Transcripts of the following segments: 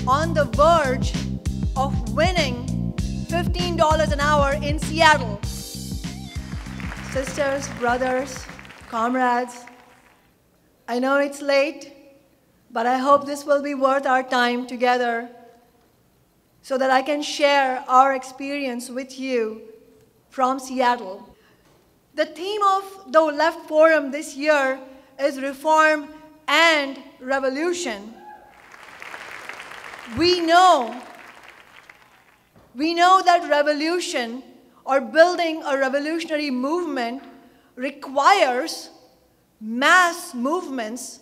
on the verge of winning $15 an hour in Seattle. Sisters, brothers, comrades, I know it's late, but I hope this will be worth our time together so that I can share our experience with you from Seattle. The theme of the Left Forum this year is Reform and Revolution. We know that revolution or building a revolutionary movement requires mass movements.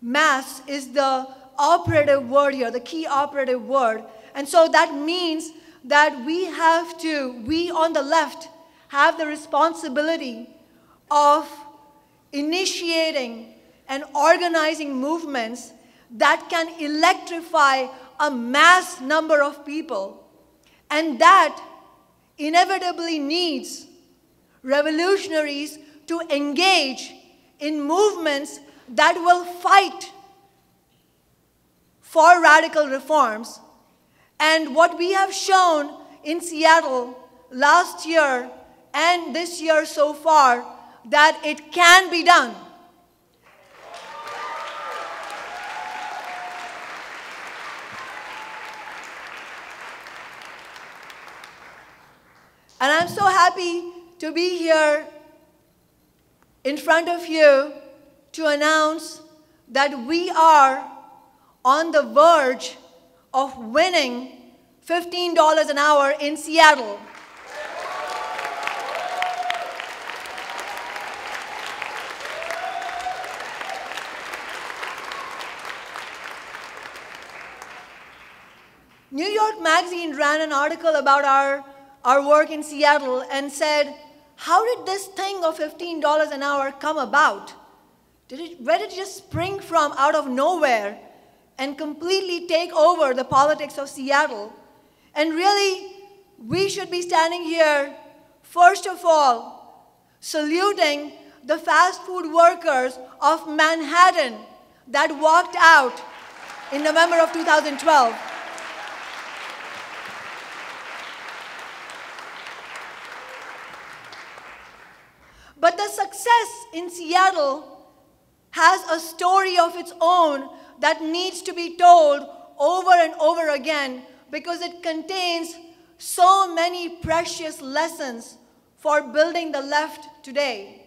Mass is the operative word here, the key operative word. And so that means that we on the left have the responsibility of initiating and organizing movements that can electrify a mass number of people. And that inevitably needs revolutionaries to engage in movements that will fight for radical reforms. And what we have shown in Seattle last year and this year so far, that it can be done. And I'm so happy to be here in front of you to announce that we are on the verge of winning $15 an hour in Seattle. New York Magazine ran an article about our work in Seattle and said, how did this thing of $15 an hour come about? Where did it just spring from out of nowhere and completely take over the politics of Seattle? And really, we should be standing here, first of all, saluting the fast food workers of Manhattan that walked out in November of 2012. But the success in Seattle has a story of its own that needs to be told over and over again because it contains so many precious lessons for building the left today.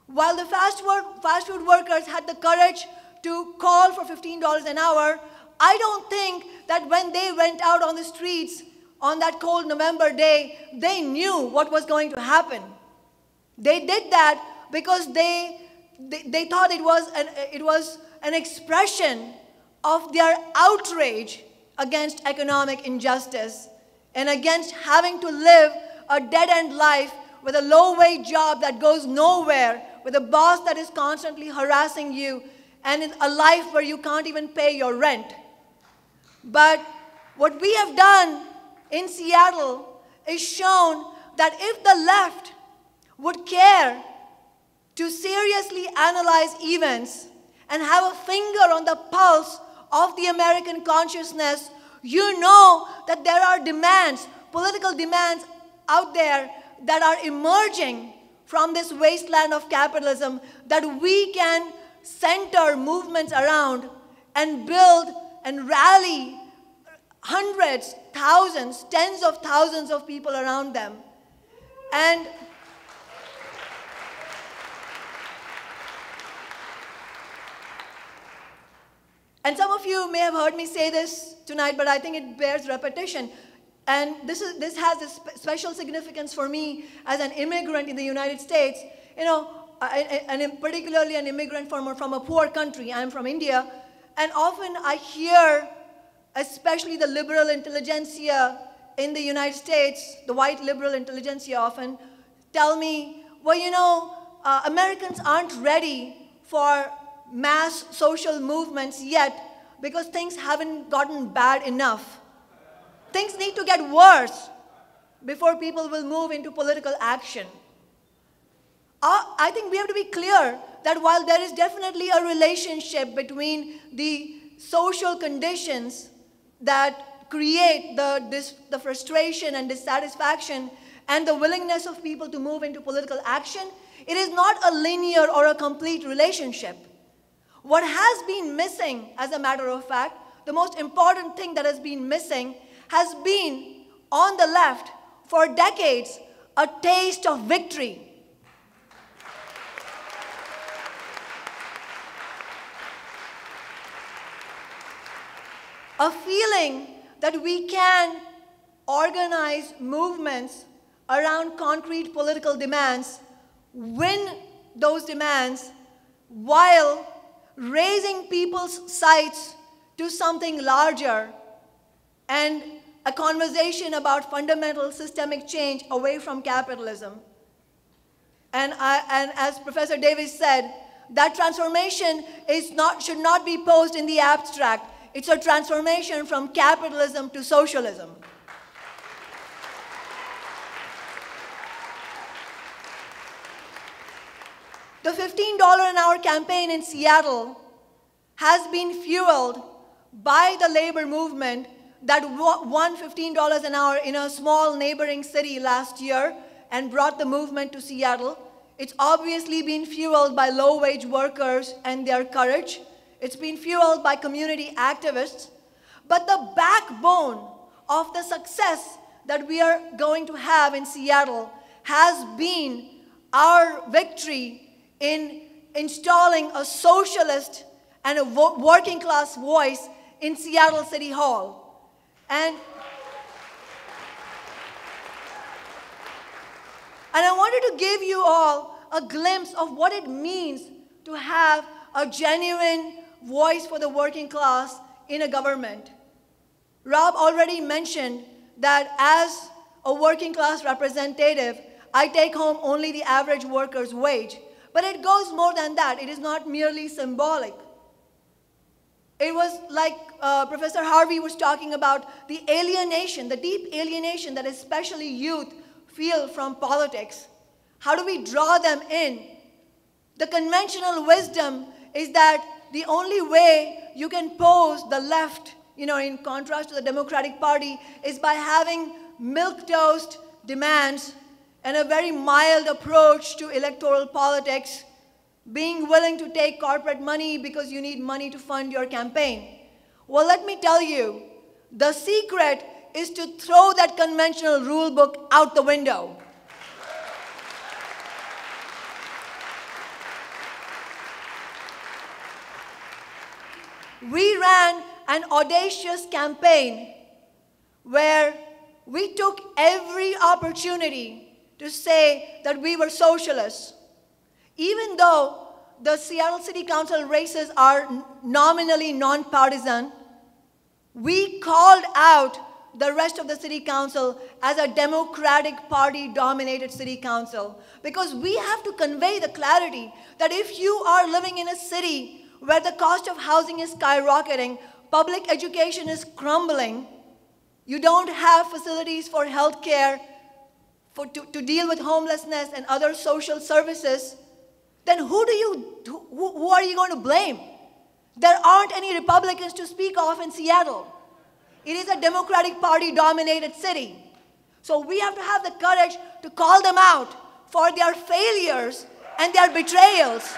While the fast food workers had the courage to call for $15 an hour, I don't think that when they went out on the streets on that cold November day, they knew what was going to happen. They did that because they thought it was an expression of their outrage against economic injustice and against having to live a dead-end life with a low-wage job that goes nowhere, with a boss that is constantly harassing you, and in a life where you can't even pay your rent. But what we have done in Seattle is shown that if the left would care to seriously analyze events and have a finger on the pulse of the American consciousness, you know that there are demands, political demands out there that are emerging from this wasteland of capitalism that we can center movements around and build and rally hundreds, thousands, tens of thousands of people around them. And some of you may have heard me say this tonight, but I think it bears repetition. And this has a special significance for me as an immigrant in the United States. You know, and particularly an immigrant from a poor country. I'm from India. And often I hear, especially the liberal intelligentsia in the United States, the white liberal intelligentsia often tell me, well, you know, Americans aren't ready for mass social movements yet because things haven't gotten bad enough. Things need to get worse before people will move into political action. I think we have to be clear that while there is definitely a relationship between the social conditions that create the frustration and dissatisfaction and the willingness of people to move into political action, it is not a linear or a complete relationship. What has been missing, as a matter of fact, the most important thing that has been missing has been, on the left, for decades, a taste of victory. A feeling that we can organize movements around concrete political demands, win those demands, while raising people's sights to something larger and a conversation about fundamental systemic change away from capitalism. And as Professor Davis said, that transformation should not be posed in the abstract. It's a transformation from capitalism to socialism. The $15 an hour campaign in Seattle has been fueled by the labor movement that won $15 an hour in a small neighboring city last year and brought the movement to Seattle. It's obviously been fueled by low-wage workers and their courage. It's been fueled by community activists. But the backbone of the success that we are going to have in Seattle has been our victory in installing a socialist and a working class voice in Seattle City Hall. And I wanted to give you all a glimpse of what it means to have a genuine voice for the working class in a government. Rob already mentioned that as a working class representative, I take home only the average worker's wage. But it goes more than that. It is not merely symbolic. It was like Professor Harvey was talking about the alienation, the deep alienation that especially youth feel from politics. How do we draw them in? The conventional wisdom is that the only way you can pose the left, in contrast to the Democratic Party, is by having milquetoast demands and a very mild approach to electoral politics, being willing to take corporate money because you need money to fund your campaign. Well, let me tell you, the secret is to throw that conventional rule book out the window. We ran an audacious campaign where we took every opportunity to say that we were socialists. Even though the Seattle City Council races are nominally nonpartisan, we called out the rest of the City Council as a Democratic Party-dominated City Council, because we have to convey the clarity that if you are living in a city where the cost of housing is skyrocketing, public education is crumbling, you don't have facilities for health care, to deal with homelessness and other social services, then who are you going to blame? There aren't any Republicans to speak of in Seattle. It is a Democratic Party-dominated city. So we have to have the courage to call them out for their failures and their betrayals.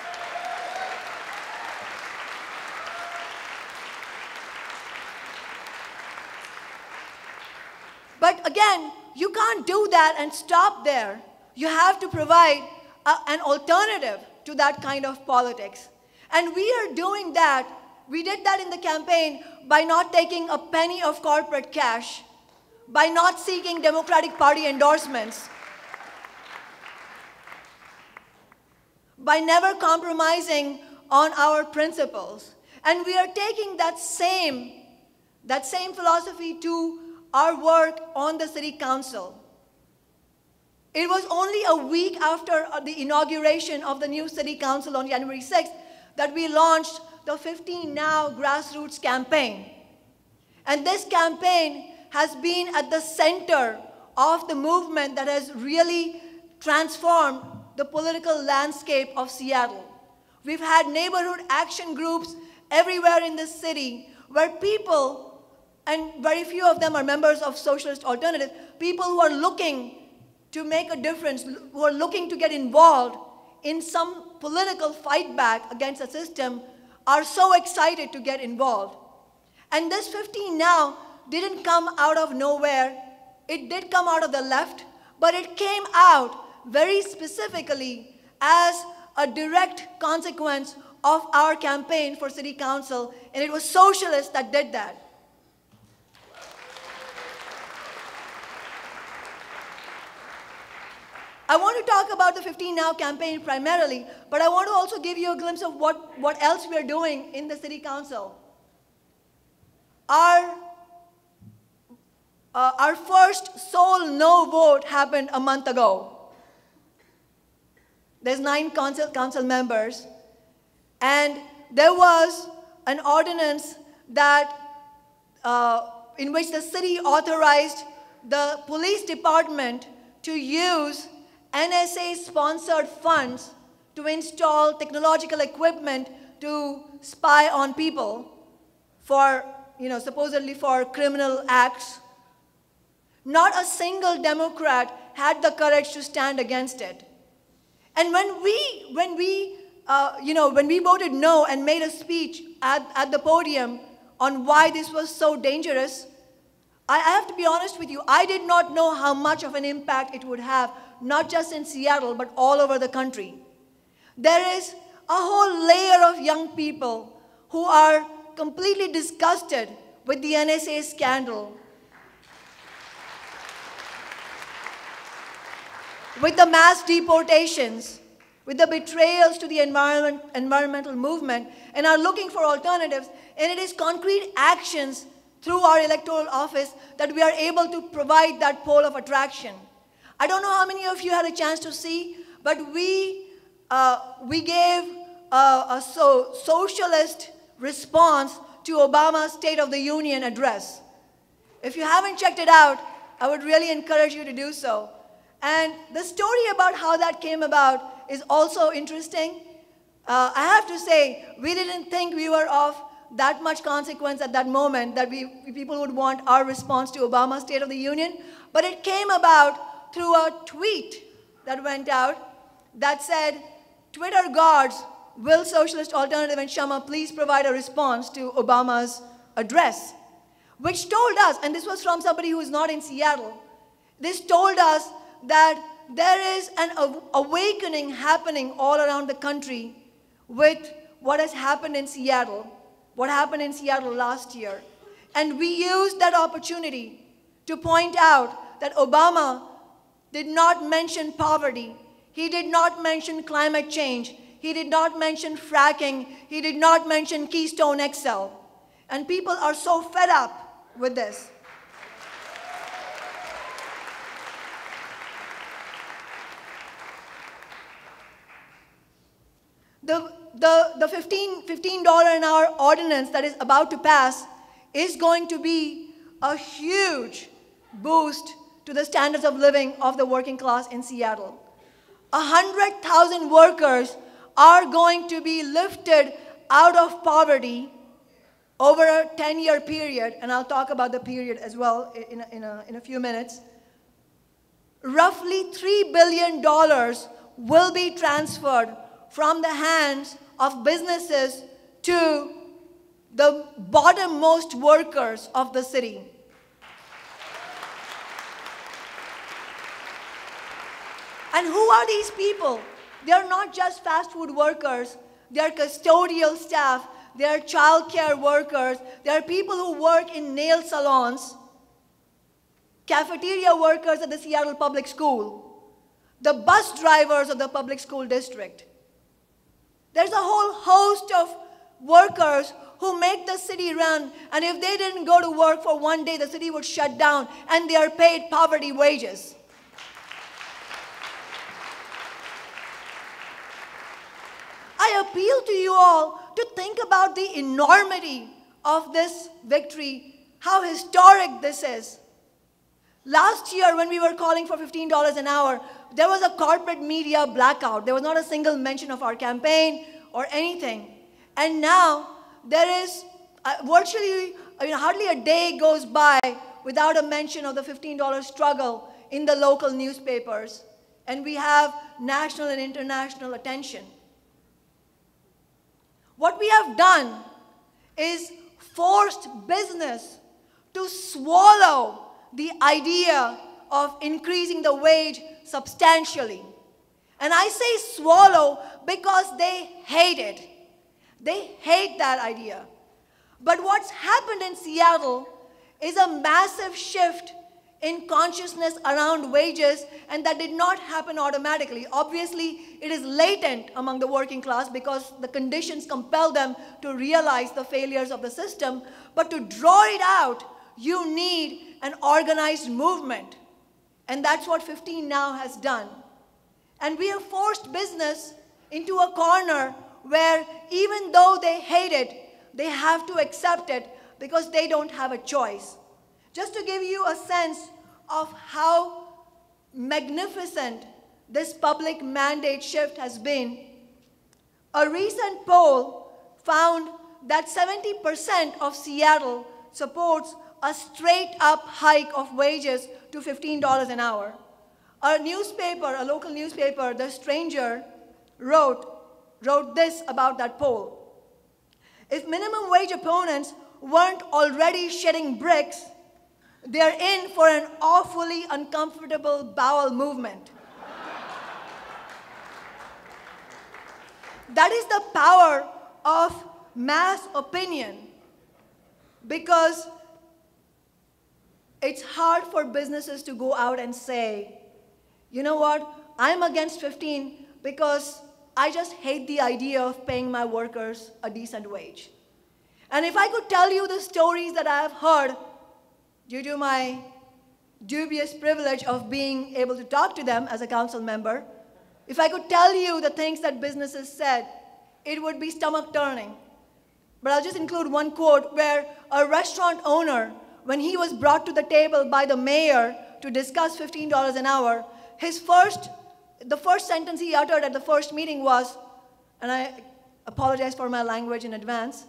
But again, you can't do that and stop there. You have to provide an alternative to that kind of politics. And we are doing that. We did that in the campaign by not taking a penny of corporate cash, by not seeking Democratic Party endorsements, by never compromising on our principles. And we are taking that same philosophy to our work on the City Council. It was only a week after the inauguration of the new City Council on January 6th that we launched the 15 Now grassroots campaign. And this campaign has been at the center of the movement that has really transformed the political landscape of Seattle. We've had neighborhood action groups everywhere in this city where people, and very few of them are members of Socialist Alternative, people who are looking to make a difference, who are looking to get involved in some political fight back against the system, are so excited to get involved. And this 15 Now didn't come out of nowhere. It did come out of the left, but it came out very specifically as a direct consequence of our campaign for city council, and it was socialists that did that. I want to talk about the 15 Now campaign primarily, but I want to also give you a glimpse of what else we are doing in the city council. Our first sole no vote happened a month ago. There's 9 council members, and there was an ordinance that, in which the city authorized the police department to use NSA-sponsored funds to install technological equipment to spy on people for, supposedly for criminal acts. Not a single Democrat had the courage to stand against it. And when we voted no and made a speech at the podium on why this was so dangerous, I have to be honest with you, I did not know how much of an impact it would have, not just in Seattle, but all over the country. There is a whole layer of young people who are completely disgusted with the NSA scandal, with the mass deportations, with the betrayals to the environmental movement, and are looking for alternatives. And it is concrete actions through our electoral office that we are able to provide that pole of attraction. I don't know how many of you had a chance to see, but we gave a socialist response to Obama's State of the Union address. If you haven't checked it out, I would really encourage you to do so. And the story about how that came about is also interesting. I have to say, we didn't think we were of that much consequence at that moment, that people would want our response to Obama's State of the Union. But it came about through a tweet that went out that said, "Twitter gods, will Socialist Alternative and Shama please provide a response to Obama's address?" Which told us, and this was from somebody who is not in Seattle, this told us that there is an awakening happening all around the country with what has happened in Seattle, what happened in Seattle last year. And we used that opportunity to point out that Obama did not mention poverty. He did not mention climate change. He did not mention fracking. He did not mention Keystone XL. And people are so fed up with this. The $15 an hour ordinance that is about to pass is going to be a huge boost to the standards of living of the working class in Seattle. 100,000 workers are going to be lifted out of poverty over a 10-year period, and I'll talk about the period as well in a few minutes. Roughly $3 billion will be transferred from the hands of businesses to the bottommost workers of the city. And who are these people? They are not just fast food workers. They are custodial staff. They are childcare workers. They are people who work in nail salons, cafeteria workers at the Seattle Public School, the bus drivers of the public school district. There's a whole host of workers who make the city run, and if they didn't go to work for one day, the city would shut down, and they are paid poverty wages. I appeal to you all to think about the enormity of this victory, how historic this is. Last year, when we were calling for $15 an hour, there was a corporate media blackout. There was not a single mention of our campaign or anything. And now, there is virtually, hardly a day goes by without a mention of the $15 struggle in the local newspapers. And we have national and international attention. What we have done is forced business to swallow the idea of increasing the wage substantially. And I say swallow because they hate it. They hate that idea. But what's happened in Seattle is a massive shift in consciousness around wages, and that did not happen automatically. Obviously, it is latent among the working class because the conditions compel them to realize the failures of the system. But to draw it out, you need an organized movement. And that's what 15 now has done. And we have forced business into a corner where even though they hate it, they have to accept it because they don't have a choice. Just to give you a sense of how magnificent this public mandate shift has been, a recent poll found that 70% of Seattle supports a straight-up hike of wages to $15 an hour. A newspaper, a local newspaper, The Stranger, wrote this about that poll. If minimum wage opponents weren't already shedding bricks, they're in for an awfully uncomfortable bowel movement. That is the power of mass opinion, because it's hard for businesses to go out and say, you know what, I'm against 15 because I just hate the idea of paying my workers a decent wage. And if I could tell you the stories that I have heard due to my dubious privilege of being able to talk to them as a council member, if I could tell you the things that businesses said, it would be stomach-turning. But I'll just include one quote where a restaurant owner, when he was brought to the table by the mayor to discuss $15 an hour, the first sentence he uttered at the first meeting was, and I apologize for my language in advance,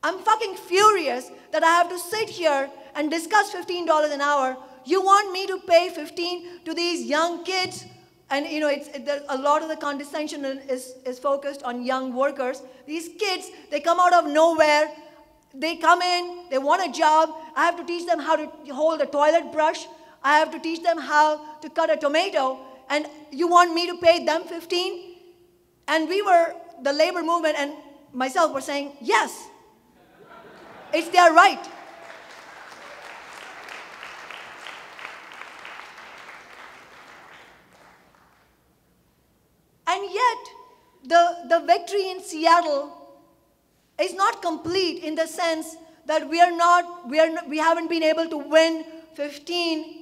I'm fucking furious that I have to sit here and discuss $15 an hour. You want me to pay 15 to these young kids? And a lot of the condescension is focused on young workers. These kids, they come out of nowhere. They come in, they want a job. I have to teach them how to hold a toilet brush. I have to teach them how to cut a tomato. And you want me to pay them 15? And the labor movement and myself were saying, yes, it's their right. And yet, the victory in Seattle is not complete in the sense that we haven't been able to win 15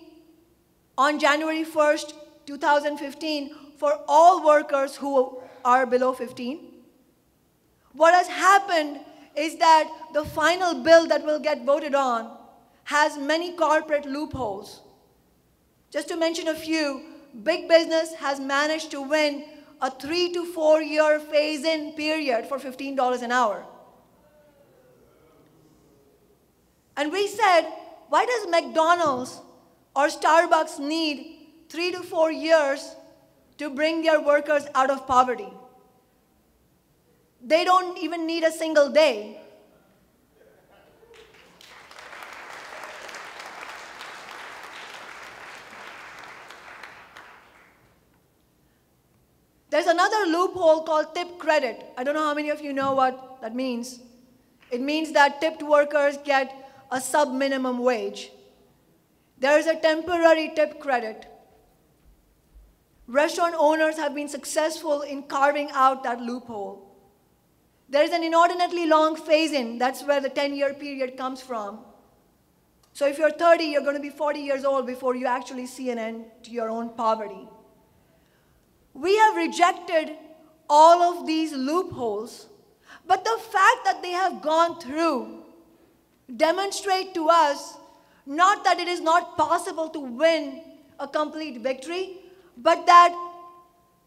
on January 1st, 2015 for all workers who are below 15. What has happened is that the final bill that will get voted on has many corporate loopholes. Just to mention a few, big business has managed to win a 3 to 4 year phase-in period for $15 an hour. And we said, why does McDonald's or Starbucks need 3 to 4 years to bring their workers out of poverty? They don't even need a single day. There's another loophole called tip credit. I don't know how many of you know what that means. It means that tipped workers get a sub-minimum wage. There is a temporary tip credit. Restaurant owners have been successful in carving out that loophole. There is an inordinately long phase-in. That's where the 10-year period comes from. So if you're 30, you're going to be 40 years old before you actually see an end to your own poverty. We have rejected all of these loopholes, but the fact that they have gone through demonstrate to us not that it is not possible to win a complete victory, but that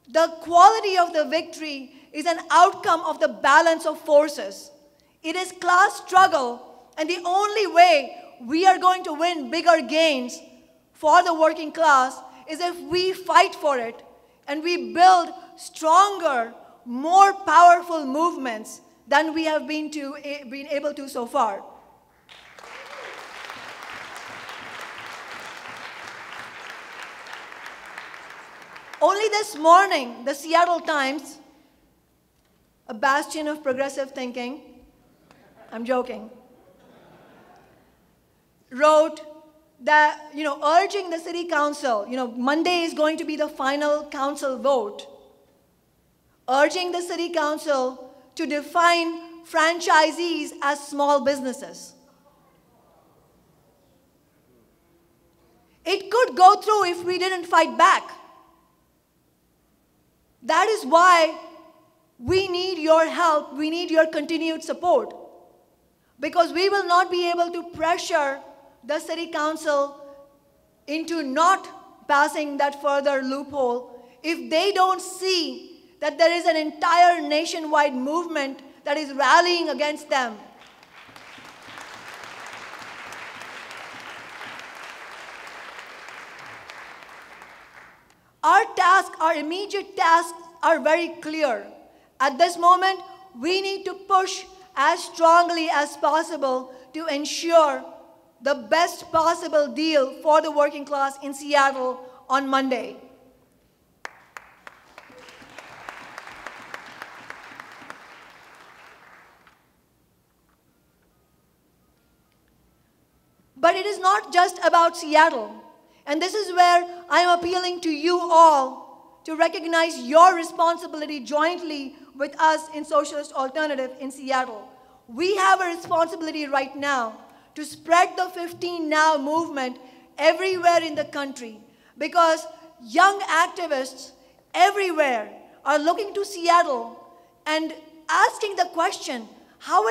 the quality of the victory is an outcome of the balance of forces. It is class struggle, and the only way we are going to win bigger gains for the working class is if we fight for it and we build stronger, more powerful movements than we have been able to so far. Only this morning, the Seattle Times, a bastion of progressive thinking, I'm joking, wrote that, urging the city council, Monday is going to be the final council vote, urging the city council to define franchisees as small businesses. It could go through if we didn't fight back. That is why we need your help, we need your continued support, because we will not be able to pressure the city council into not passing that further loophole if they don't see that there is an entire nationwide movement that is rallying against them. Our immediate tasks are very clear. At this moment, we need to push as strongly as possible to ensure the best possible deal for the working class in Seattle on Monday. But it is not just about Seattle. And this is where I am appealing to you all to recognize your responsibility jointly with us in Socialist Alternative in Seattle. We have a responsibility right now to spread the 15 Now movement everywhere in the country, because young activists everywhere are looking to Seattle and asking the question, how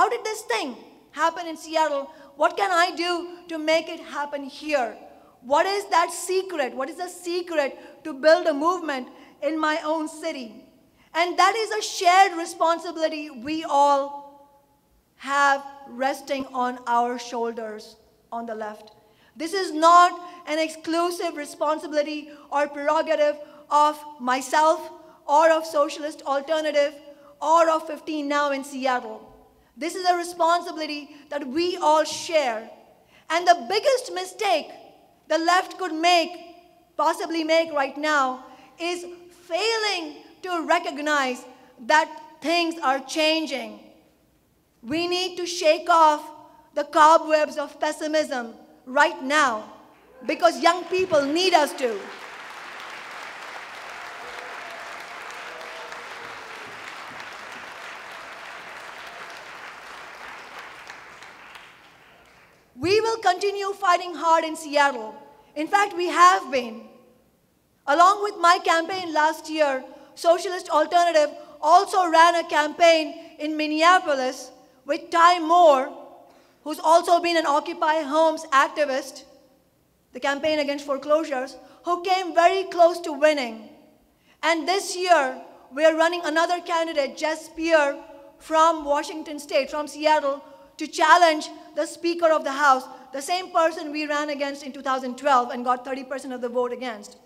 did this thing happen in Seattle? What can I do to make it happen here? What is that secret? What is the secret to build a movement in my own city? And that is a shared responsibility we all have resting on our shoulders on the left. This is not an exclusive responsibility or prerogative of myself or of Socialist Alternative or of 15 Now in Seattle. This is a responsibility that we all share. And the biggest mistake the left could possibly make right now, is failing to recognize that things are changing. We need to shake off the cobwebs of pessimism right now, because young people need us to. We will continue fighting hard in Seattle. In fact, we have been. Along with my campaign last year, Socialist Alternative also ran a campaign in Minneapolis with Ty Moore, who's also been an Occupy Homes activist, the campaign against foreclosures, who came very close to winning. And this year, we're running another candidate, Jess Spear, from Washington State, from Seattle, to challenge the Speaker of the House, the same person we ran against in 2012 and got 30% of the vote against.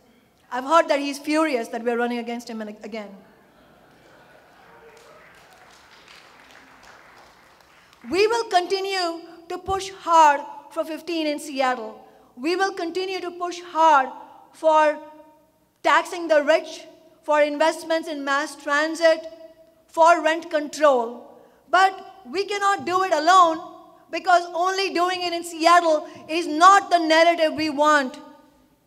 I've heard that he's furious that we're running against him again. We will continue to push hard for 15 in Seattle. We will continue to push hard for taxing the rich, for investments in mass transit, for rent control. But we cannot do it alone, because only doing it in Seattle is not the narrative we want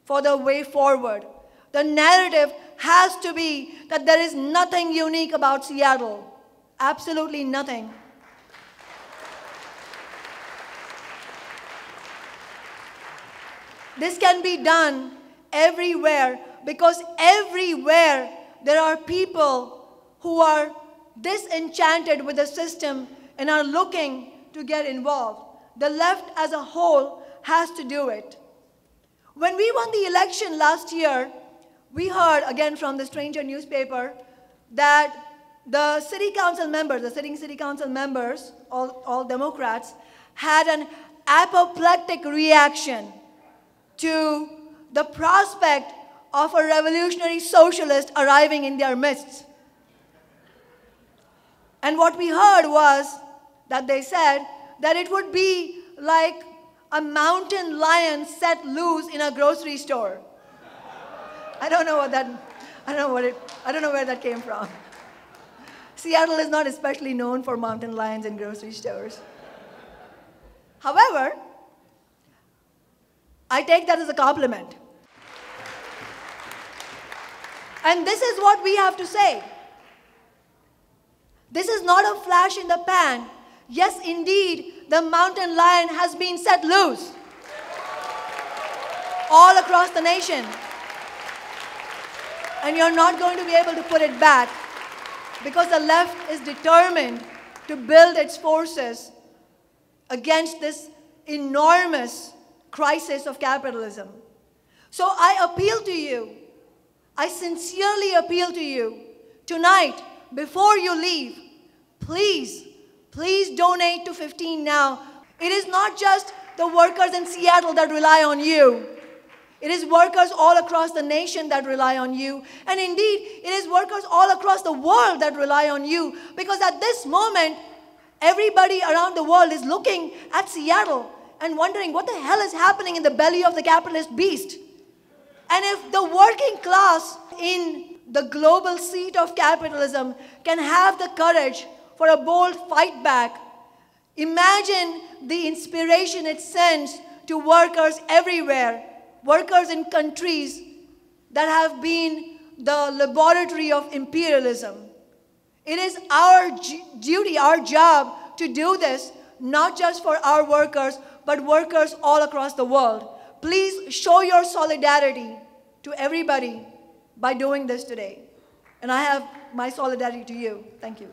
for the way forward. The narrative has to be that there is nothing unique about Seattle. Absolutely nothing. This can be done everywhere, because everywhere there are people who are disenchanted with the system and are looking to get involved. The left as a whole has to do it. When we won the election last year, we heard again from the Stranger newspaper that the city council members, the sitting city council members, all Democrats, had an apoplectic reaction to the prospect of a revolutionary socialist arriving in their midst. And what we heard was that they said that it would be like a mountain lion set loose in a grocery store. I don't know where that came from. Seattle is not especially known for mountain lions in grocery stores. However, I take that as a compliment. And this is what we have to say. This is not a flash in the pan. Yes, indeed, the mountain lion has been set loose all across the nation. And you're not going to be able to put it back because the left is determined to build its forces against this enormous crisis of capitalism. So I appeal to you, I sincerely appeal to you, tonight, before you leave, please donate to 15 Now. It is not just the workers in Seattle that rely on you. It is workers all across the nation that rely on you. And indeed, it is workers all across the world that rely on you. Because at this moment, everybody around the world is looking at Seattle and wondering what the hell is happening in the belly of the capitalist beast. And if the working class in the global seat of capitalism can have the courage for a bold fight back, imagine the inspiration it sends to workers everywhere, workers in countries that have been the laboratory of imperialism. It is our duty, our job to do this, not just for our workers, but workers all across the world. Please show your solidarity to everybody by doing this today. And I have my solidarity to you. Thank you.